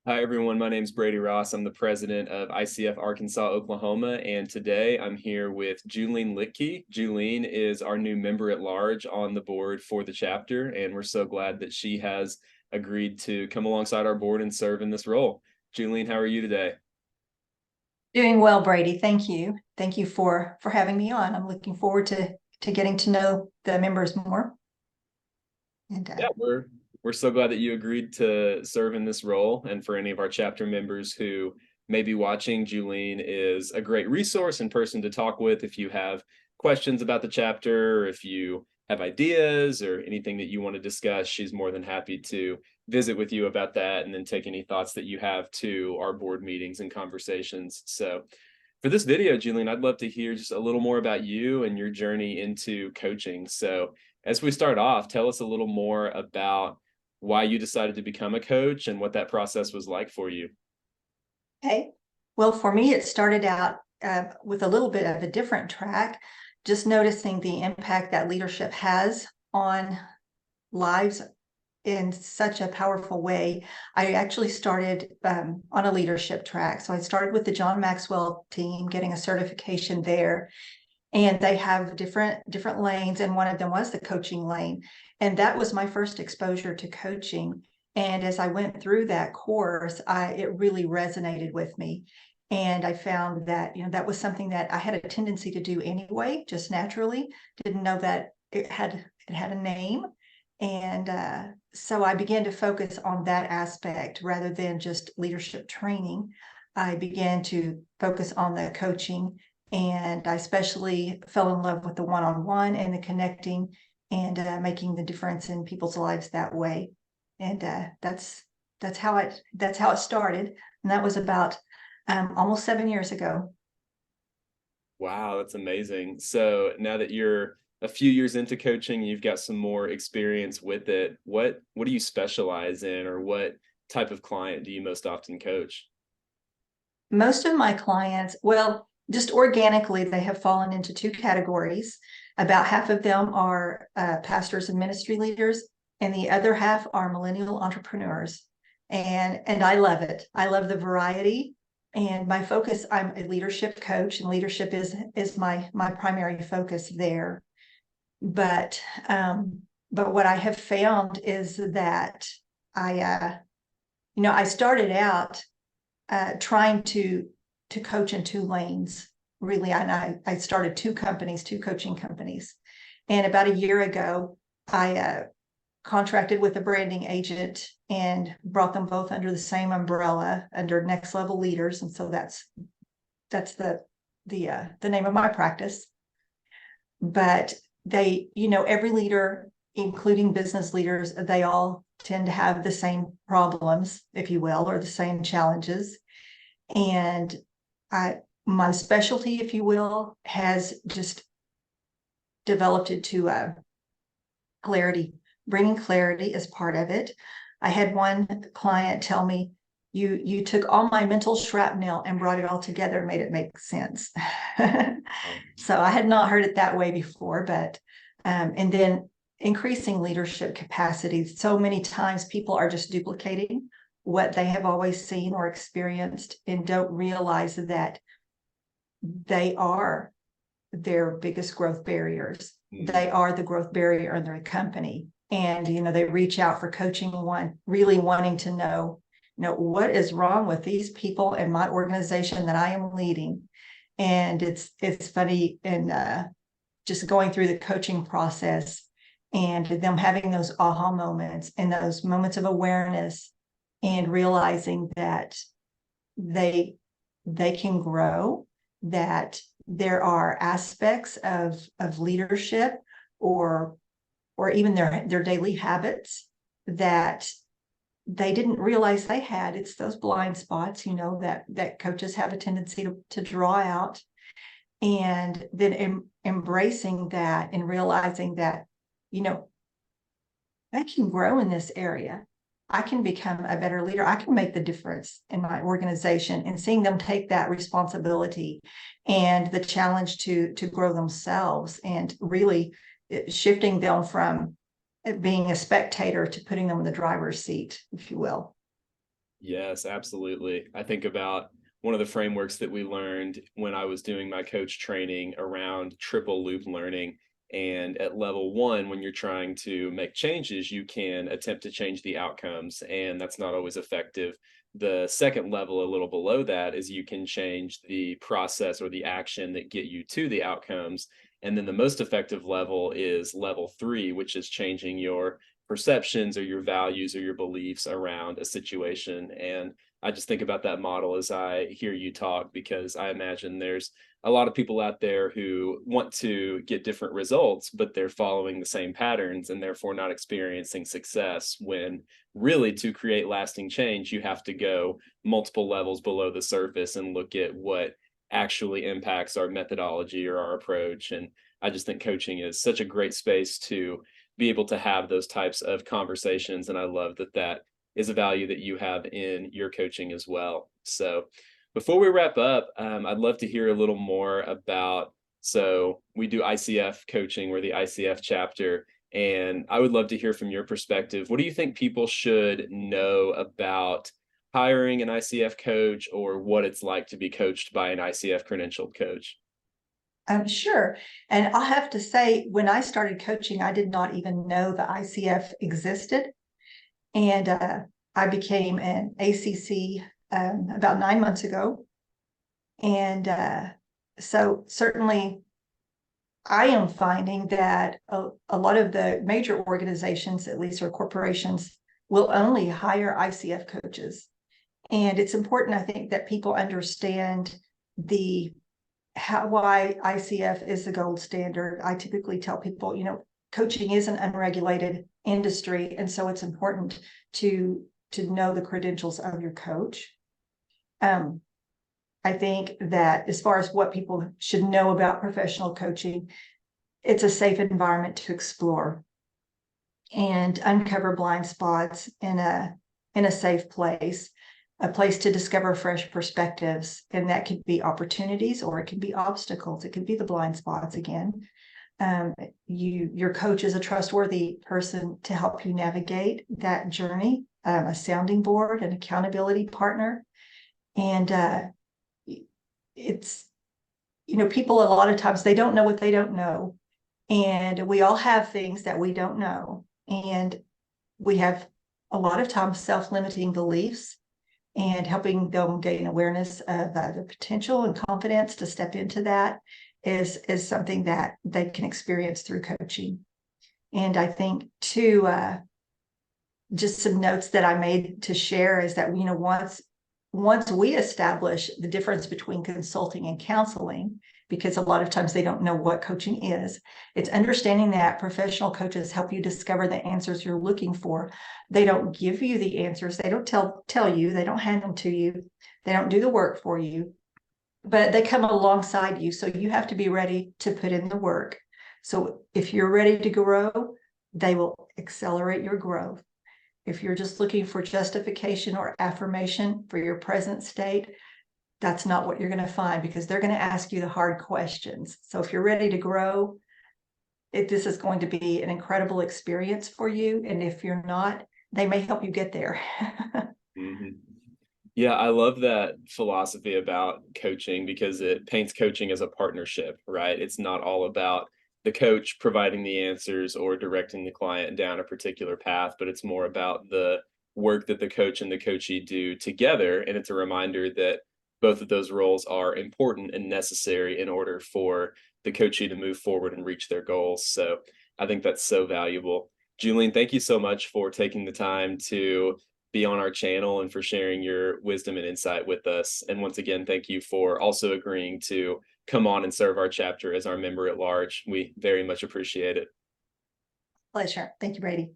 Hi, everyone. My name is Brady Ross. I'm the president of ICF Arkansas, Oklahoma. And today I'm here with Julene Litke. Julene is our new member at large on the board for the chapter. And we're so glad that she has agreed to come alongside our board and serve in this role. Julene, how are you today? Doing well, Brady. Thank you. Thank you for having me on. I'm looking forward to getting to know the members more. And Yeah, we're so glad that you agreed to serve in this role. And for any of our chapter members who may be watching, Julene is a great resource and person to talk with if you have questions about the chapter, or if you have ideas or anything that you want to discuss. She's more than happy to visit with you about that and then take any thoughts that you have to our board meetings and conversations. So for this video, Julene, I'd love to hear just a little more about you and your journey into coaching. So as we start off, tell us a little more about why you decided to become a coach and what that process was like for you. okay. Well, for me, it started out with a little bit of a different track, just noticing the impact that leadership has on lives in such a powerful way. I actually started on a leadership track. So I started with the John Maxwell Team, getting a certification there, and they have different lanes, and one of them was the coaching lane, and that was my first exposure to coaching. And as I went through that course, it really resonated with me, and I found that that was something that I had a tendency to do anyway, just naturally. Didn't know that it had a name. And so I began to focus on that aspect rather than just leadership training. I began to focus on the coaching, and I especially fell in love with the one-on-one and the connecting, and making the difference in people's lives that way. And that's how it started, and that was about almost 7 years ago. Wow, that's amazing. So now that you're a few years into coaching, you've got some more experience with it. What do you specialize in, or what type of client do you most often coach? Most of my clients, well, just organically, they have fallen into two categories. About half of them are pastors and ministry leaders, and the other half are millennial entrepreneurs. And I love it. I love the variety. And my focus, I'm a leadership coach, and leadership is my primary focus there. But but what I have found is that I started out trying to coach in two lanes, really. And I started two companies, two coaching companies. And about a year ago, I contracted with a branding agent and brought them both under the same umbrella, under Next Level Leaders. And so that's the name of my practice. But every leader, including business leaders, they all tend to have the same problems, if you will, or the same challenges. And my specialty, if you will, has just developed into clarity. Bringing clarity is part of it. I had one client tell me, you took all my mental shrapnel and brought it all together and made it make sense. So I had not heard it that way before. But and then increasing leadership capacity. So many times people are just duplicating what they have always seen or experienced, and don't realize that they are their biggest growth barriers. They are the growth barrier in their company. And they reach out for coaching, really wanting to know, what is wrong with these people in my organization that I am leading. And it's funny, and just going through the coaching process and them having those aha moments and those moments of awareness, and realizing that they can grow, that there are aspects of leadership, or even their daily habits that they didn't realize they had. It's those blind spots, that coaches have a tendency to draw out. And then embracing that and realizing that, I can grow in this area. I can become a better leader. I can make the difference in my organization, and seeing them take that responsibility and the challenge to grow themselves, and really shifting them from being a spectator to putting them in the driver's seat, if you will. Yes, absolutely. I think about one of the frameworks that we learned when I was doing my coach training around triple loop learning. And at level one, when you're trying to make changes, you can attempt to change the outcomes, and that's not always effective. The second level, a little below that, is you can change the process or the action that get you to the outcomes. And then the most effective level is level three, which is changing your perceptions or your values or your beliefs around a situation. And I just think about that model as I hear you talk, because I imagine there's a lot of people out there who want to get different results, but they're following the same patterns and therefore not experiencing success. When really, to create lasting change, you have to go multiple levels below the surface and look at what actually impacts our methodology or our approach. And I just think coaching is such a great space to be able to have those types of conversations. And I love that that is a value that you have in your coaching as well. So before we wrap up, I'd love to hear a little more about, so we do ICF coaching, we're the ICF chapter, and I would love to hear from your perspective. What do you think people should know about hiring an ICF coach, or what it's like to be coached by an ICF credentialed coach? Sure. And I'll have to say, when I started coaching, I did not even know the ICF existed. And I became an ACC about 9 months ago. And so certainly I am finding that a lot of the major organizations, at least, or corporations, will only hire ICF coaches. And it's important, I think, that people understand why ICF is the gold standard. I typically tell people, coaching is an unregulated industry, and so it's important to know the credentials of your coach. I think that as far as what people should know about professional coaching, it's a safe environment to explore and uncover blind spots in a safe place, a place to discover fresh perspectives. And that could be opportunities, or it could be obstacles. It could be the blind spots again. Your coach is a trustworthy person to help you navigate that journey, a sounding board, an accountability partner. And it's, people, a lot of times, they don't know what they don't know. And we all have things that we don't know. And we have a lot of times self-limiting beliefs, and helping them gain awareness of the potential and confidence to step into that is something that they can experience through coaching. And I think too, just some notes that I made to share is that, once we establish the difference between consulting and counseling, because a lot of times they don't know what coaching is, it's understanding that professional coaches help you discover the answers you're looking for. They don't give you the answers. They don't tell you. They don't hand them to you. They don't do the work for you, but they come alongside you. So you have to be ready to put in the work. So if you're ready to grow, they will accelerate your growth. If you're just looking for justification or affirmation for your present state, that's not what you're going to find, because they're going to ask you the hard questions. So if you're ready to grow, this is going to be an incredible experience for you. And if you're not, they may help you get there. Mm-hmm. Yeah, I love that philosophy about coaching, because it paints coaching as a partnership, right? It's not all about the coach providing the answers or directing the client down a particular path, but it's more about the work that the coach and the coachee do together. And it's a reminder that both of those roles are important and necessary in order for the coachee to move forward and reach their goals. So I think that's so valuable. Julene, thank you so much for taking the time to be on our channel and for sharing your wisdom and insight with us. And once again, thank you for also agreeing to come on and serve our chapter as our member at large. We very much appreciate it. Pleasure. Thank you, Brady.